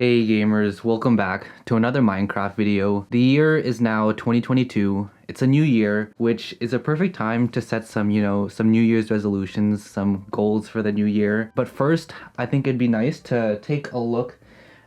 Hey gamers, welcome back to another Minecraft video. The year is now 2022. It's a new year, which is a perfect time to set some, some New Year's resolutions, some goals for the new year. But first, I think it'd be nice to take a look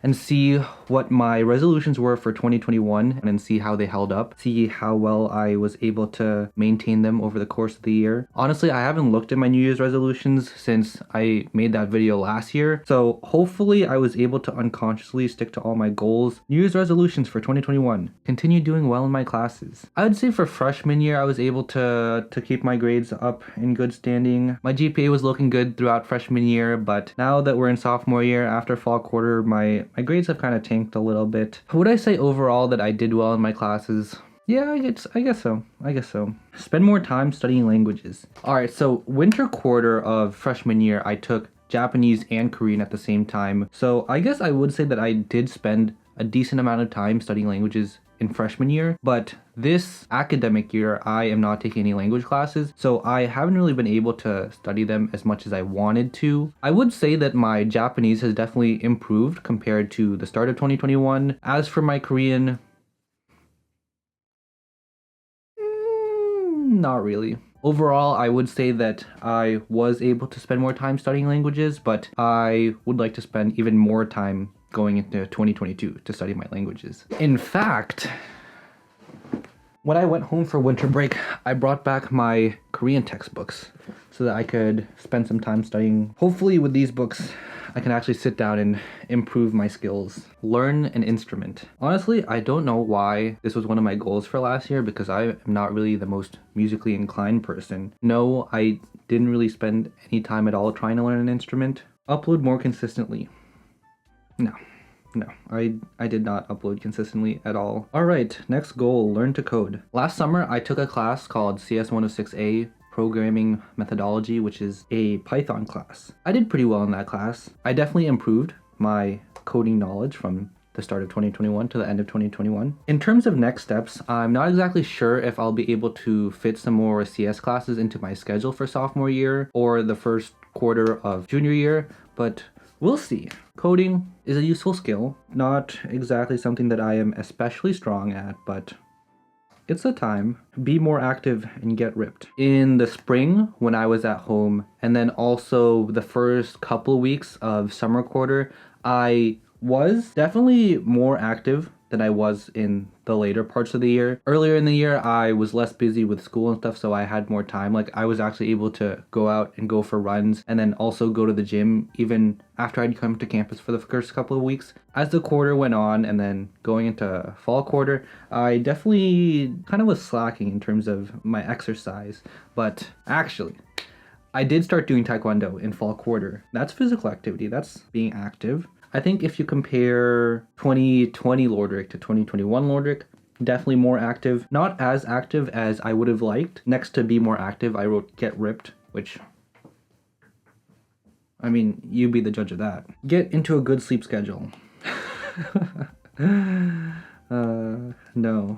and see what my resolutions were for 2021 and see how they held up, see how well I was able to maintain them over the course of the year. Honestly, I haven't looked at my New Year's resolutions since I made that video last year, so hopefully I was able to unconsciously stick to all my goals. New Year's resolutions for 2021: continue doing well in my classes. I would say for freshman year I was able to keep my grades up in good standing. My GPA was looking good throughout freshman year, but now that we're in sophomore year, after fall quarter, my grades have kind of tanked a little bit. Would I say overall that I did well in my classes? Yeah, I guess so. Spend more time studying languages. Alright, so winter quarter of freshman year, I took Japanese and Korean at the same time. So I guess I would say that I did spend a decent amount of time studying languages in freshman year, but this academic year I am not taking any language classes, so I haven't really been able to study them as much as I wanted to. I would say that my Japanese has definitely improved compared to the start of 2021. As for my Korean, not really. Overall, I would say that I was able to spend more time studying languages, but I would like to spend even more time going into 2022 to study my languages. In fact, when I went home for winter break, I brought back my Korean textbooks so that I could spend some time studying. Hopefully with these books, I can actually sit down and improve my skills. Learn an instrument. Honestly, I don't know why this was one of my goals for last year, because I am not really the most musically inclined person. No, I didn't really spend any time at all trying to learn an instrument. Upload more consistently. No, I did not upload consistently at all. All right, next goal, learn to code. Last summer, I took a class called CS 106A, Programming Methodology, which is a Python class. I did pretty well in that class. I definitely improved my coding knowledge from the start of 2021 to the end of 2021. In terms of next steps, I'm not exactly sure if I'll be able to fit some more CS classes into my schedule for sophomore year or the first quarter of junior year, but we'll see. Coding is a useful skill, not exactly something that I am especially strong at, but it's a time. Be more active and get ripped. In the spring, when I was at home, and then also the first couple weeks of summer quarter, I was definitely more active than I was in the later parts of the year. Earlier in the year, I was less busy with school and stuff, so I had more time. Like, I was actually able to go out and go for runs and then also go to the gym even after I'd come to campus for the first couple of weeks. As the quarter went on and then going into fall quarter, I definitely kind of was slacking in terms of my exercise. But actually, I did start doing taekwondo in fall quarter. That's physical activity, that's being active. I think if you compare 2020 Lordrick to 2021 Lordrick, definitely more active. Not as active as I would have liked. Next to be more active, I wrote get ripped, which, I mean, you be the judge of that. Get into a good sleep schedule. No.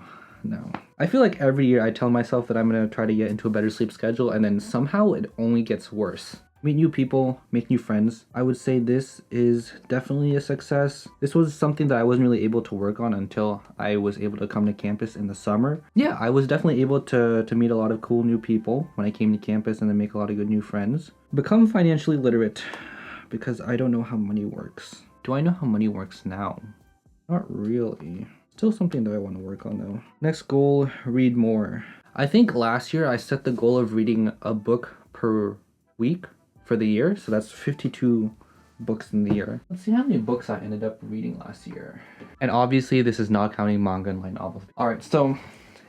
I feel like every year I tell myself that I'm gonna try to get into a better sleep schedule, and then somehow it only gets worse. Meet new people, make new friends. I would say this is definitely a success. This was something that I wasn't really able to work on until I was able to come to campus in the summer. Yeah, I was definitely able to meet a lot of cool new people when I came to campus and then make a lot of good new friends. Become financially literate, because I don't know how money works. Do I know how money works now? Not really. Still something that I want to work on though. Next goal, read more. I think last year I set the goal of reading a book per week for the year, so that's 52 books in the year. Let's see how many books I ended up reading last year. And obviously this is not counting manga and light novels. Alright, so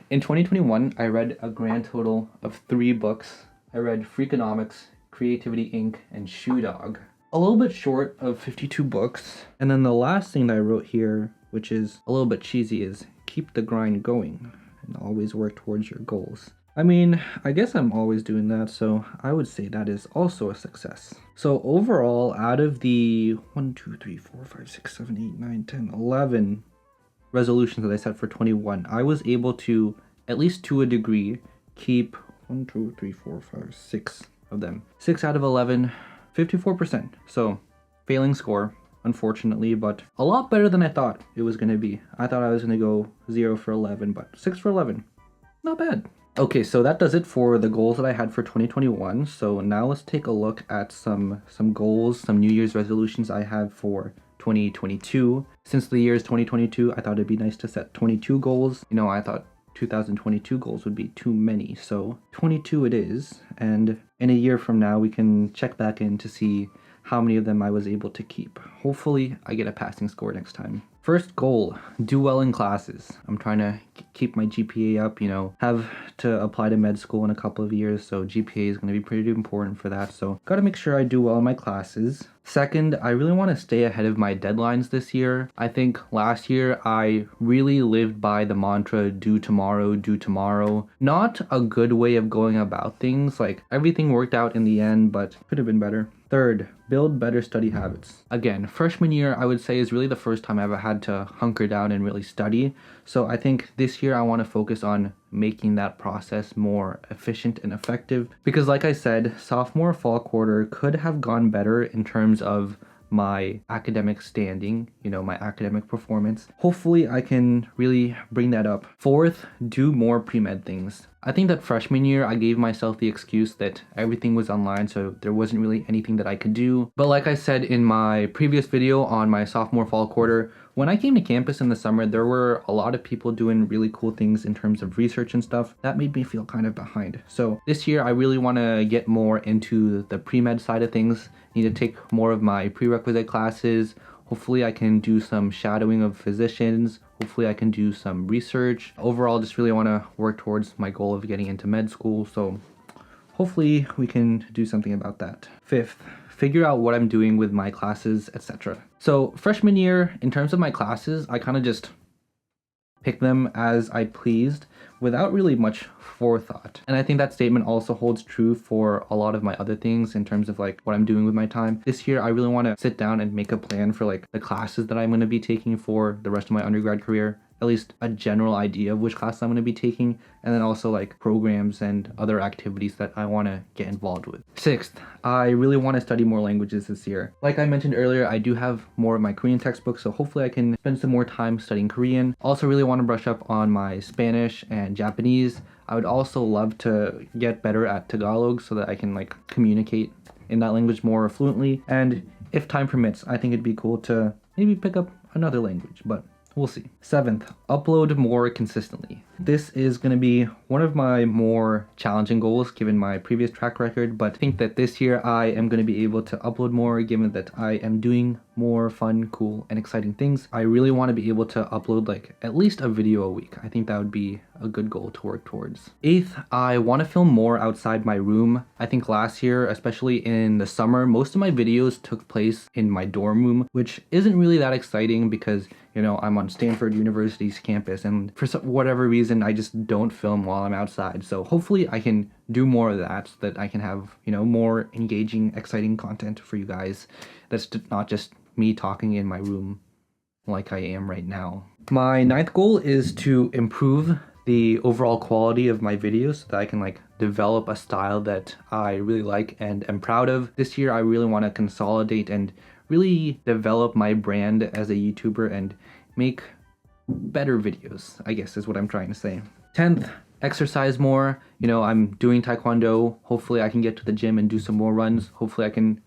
in 2021 I read a grand total of 3 books. I read Freakonomics, Creativity Inc., and Shoe Dog. A little bit short of 52 books. And then the last thing that I wrote here, which is a little bit cheesy, is keep the grind going and always work towards your goals. I mean, I guess I'm always doing that, so I would say that is also a success. So overall, out of the 1, 2, 3, 4, 5, 6, 7, 8, 9, 10, 11 resolutions that I set for 21, I was able to, at least to a degree, keep 1, 2, 3, 4, 5, 6 of them. 6 out of 11, 54%. So, failing score, unfortunately, but a lot better than I thought it was going to be. I thought I was going to go 0 for 11, but 6 for 11. Not bad. Okay, so that does it for the goals that I had for 2021. So now let's take a look at some goals, some New Year's resolutions I have for 2022. Since the year is 2022, I thought it'd be nice to set 22 goals. You know, I thought 2022 goals would be too many, so 22 it is, and in a year from now we can check back in to see how many of them I was able to keep. Hopefully I get a passing score next time. First goal, do well in classes. I'm trying to keep my GPA up, you know, have to apply to med school in a couple of years, so GPA is going to be pretty important for that, so gotta make sure I do well in my classes. Second, I really want to stay ahead of my deadlines this year. I think last year I really lived by the mantra, do tomorrow, do tomorrow. Not a good way of going about things, like everything worked out in the end, but could have been better. Third, build better study habits. Again, freshman year I would say is really the first time I ever had to hunker down and really study. So I think this year I want to focus on making that process more efficient and effective. Because like I said, sophomore fall quarter could have gone better in terms of my academic standing, you know, my academic performance. Hopefully I can really bring that up. Fourth, do more pre-med things. I think that freshman year I gave myself the excuse that everything was online, so there wasn't really anything that I could do. But like I said in my previous video on my sophomore fall quarter, when I came to campus in the summer, there were a lot of people doing really cool things in terms of research and stuff. That made me feel kind of behind. So this year I really want to get more into the pre-med side of things. Need to take more of my prerequisite classes. Hopefully I can do some shadowing of physicians. Hopefully I can do some research. Overall, just really want to work towards my goal of getting into med school. So hopefully we can do something about that. Fifth, figure out what I'm doing with my classes, etc. So freshman year, in terms of my classes, I kind of just picked them as I pleased without really much forethought. And I think that statement also holds true for a lot of my other things in terms of like what I'm doing with my time. This year, I really want to sit down and make a plan for like the classes that I'm going to be taking for the rest of my undergrad career. At least a general idea of which class I'm going to be taking, and then also like programs and other activities that I want to get involved with. Sixth, I really want to study more languages this year. Like I mentioned earlier, I do have more of my Korean textbooks, so hopefully I can spend some more time studying Korean. Also really want to brush up on my Spanish and Japanese. I would also love to get better at Tagalog so that I can like communicate in that language more fluently. And if time permits, I think it'd be cool to maybe pick up another language, but we'll see. Seventh, upload more consistently. This is going to be one of my more challenging goals given my previous track record, but I think that this year I am going to be able to upload more given that I am doing more fun, cool, and exciting things. I really want to be able to upload like at least a video a week. I think that would be a good goal to work towards. Eighth, I want to film more outside my room. I think last year, especially in the summer, most of my videos took place in my dorm room, which isn't really that exciting because, you know, I'm on Stanford University's campus, and for whatever reason, I just don't film while I'm outside. So hopefully I can do more of that so that I can have, you know, more engaging, exciting content for you guys. That's not just me talking in my room like I am right now. My ninth goal is to improve the overall quality of my videos so that I can like develop a style that I really like and am proud of. This year I really want to consolidate and really develop my brand as a YouTuber and make better videos, I guess is what I'm trying to say. 10th, exercise more. You know, I'm doing Taekwondo. Hopefully I can get to the gym and do some more runs. Hopefully I can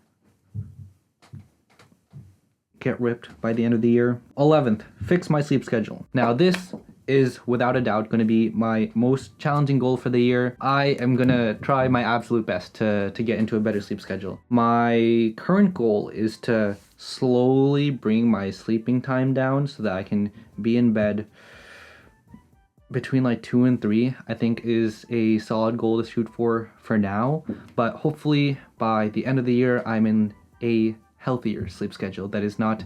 get ripped by the end of the year. 11th, fix my sleep schedule. Now this is without a doubt going to be my most challenging goal for the year. I am going to try my absolute best to get into a better sleep schedule. My current goal is to slowly bring my sleeping time down so that I can be in bed between like 2 and 3. I think is a solid goal to shoot for now, but hopefully by the end of the year I'm in a healthier sleep schedule that is not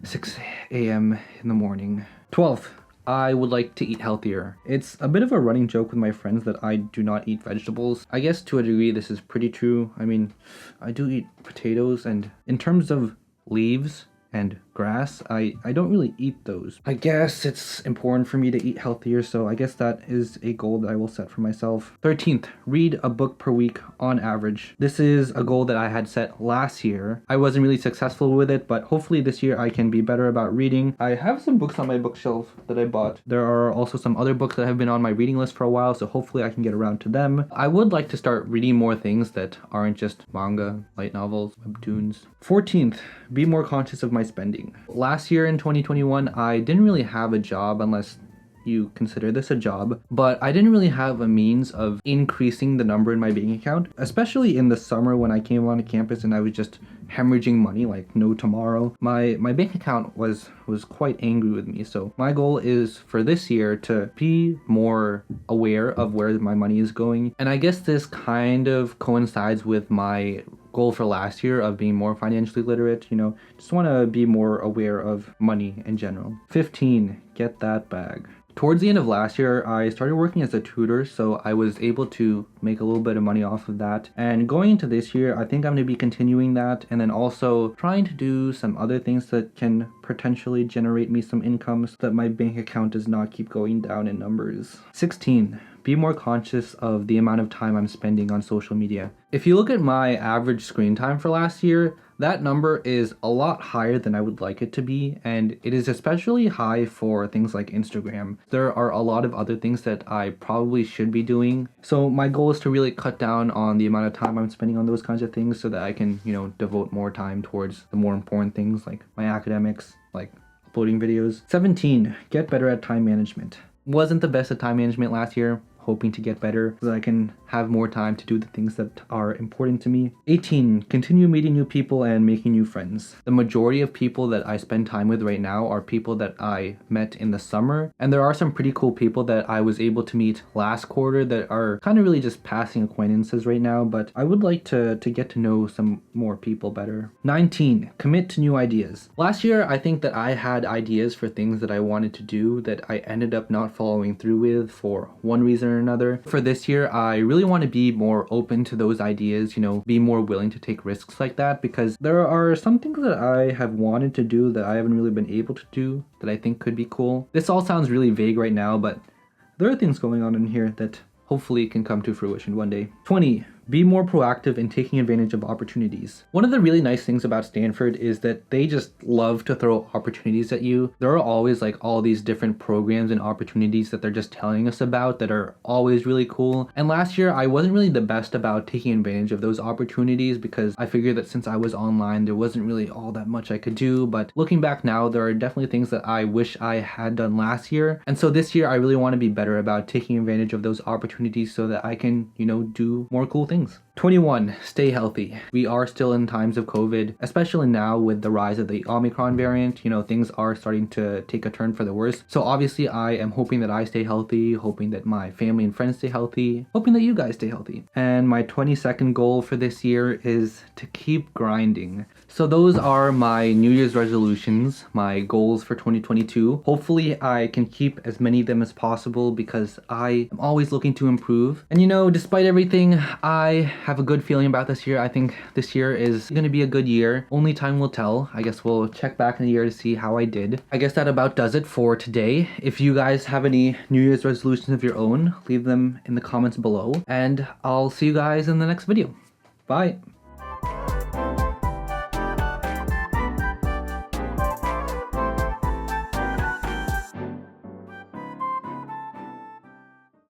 6 a.m. in the morning. 12th, I would like to eat healthier. It's a bit of a running joke with my friends that I do not eat vegetables. I guess to a degree this is pretty true. I mean, I do eat potatoes, and in terms of leaves and grass. I don't really eat those. I guess it's important for me to eat healthier, so I guess that is a goal that I will set for myself. 13th, read a book per week on average. This is a goal that I had set last year. I wasn't really successful with it, but hopefully this year I can be better about reading. I have some books on my bookshelf that I bought. There are also some other books that have been on my reading list for a while, so hopefully I can get around to them. I would like to start reading more things that aren't just manga, light novels, webtoons. 14th, be more conscious of my spending. Last year in 2021, I didn't really have a job, unless you consider this a job, but I didn't really have a means of increasing the number in my bank account, especially in the summer when I came onto campus and I was just hemorrhaging money like no tomorrow. My bank account was quite angry with me. So my goal is for this year to be more aware of where my money is going. And I guess this kind of coincides with my goal for last year of being more financially literate, just want to be more aware of money in general. 15, get that bag. Towards the end of last year, I started working as a tutor, so I was able to make a little bit of money off of that. And going into this year, I think I'm going to be continuing that, and then also trying to do some other things that can potentially generate me some income so that my bank account does not keep going down in numbers. 16. Be more conscious of the amount of time I'm spending on social media. If you look at my average screen time for last year, that number is a lot higher than I would like it to be, and it is especially high for things like Instagram. There are a lot of other things that I probably should be doing. So my goal is to really cut down on the amount of time I'm spending on those kinds of things so that I can, devote more time towards the more important things like my academics, like uploading videos. 17, get better at time management. Wasn't the best at time management last year. Hoping to get better so that I can have more time to do the things that are important to me. 18, continue meeting new people and making new friends. The majority of people that I spend time with right now are people that I met in the summer, and there are some pretty cool people that I was able to meet last quarter that are kind of really just passing acquaintances right now, but I would like to get to know some more people better. 19, commit to new ideas. Last year, I think that I had ideas for things that I wanted to do that I ended up not following through with for one reason or another. For this year, I really want to be more open to those ideas, be more willing to take risks like that, because there are some things that I have wanted to do that I haven't really been able to do that I think could be cool. This all sounds really vague right now, but there are things going on in here that hopefully can come to fruition one day. 20, be more proactive in taking advantage of opportunities. One of the really nice things about Stanford is that they just love to throw opportunities at you. There are always like all these different programs and opportunities that they're just telling us about that are always really cool. And last year I wasn't really the best about taking advantage of those opportunities because I figured that since I was online there wasn't really all that much I could do. But looking back now, there are definitely things that I wish I had done last year. And so this year I really want to be better about taking advantage of those opportunities so that I can, do more cool things. 21, stay healthy. We are still in times of COVID, especially now with the rise of the Omicron variant. Things are starting to take a turn for the worse. So obviously I am hoping that I stay healthy, hoping that my family and friends stay healthy, hoping that you guys stay healthy. And my 22nd goal for this year is to keep grinding. So those are my New Year's resolutions, my goals for 2022. Hopefully I can keep as many of them as possible because I am always looking to improve. And despite everything, I have a good feeling about this year. I think this year is going to be a good year. Only time will tell. I guess we'll check back in the year to see how I did. I guess that about does it for today. If you guys have any New Year's resolutions of your own, leave them in the comments below. And I'll see you guys in the next video. Bye.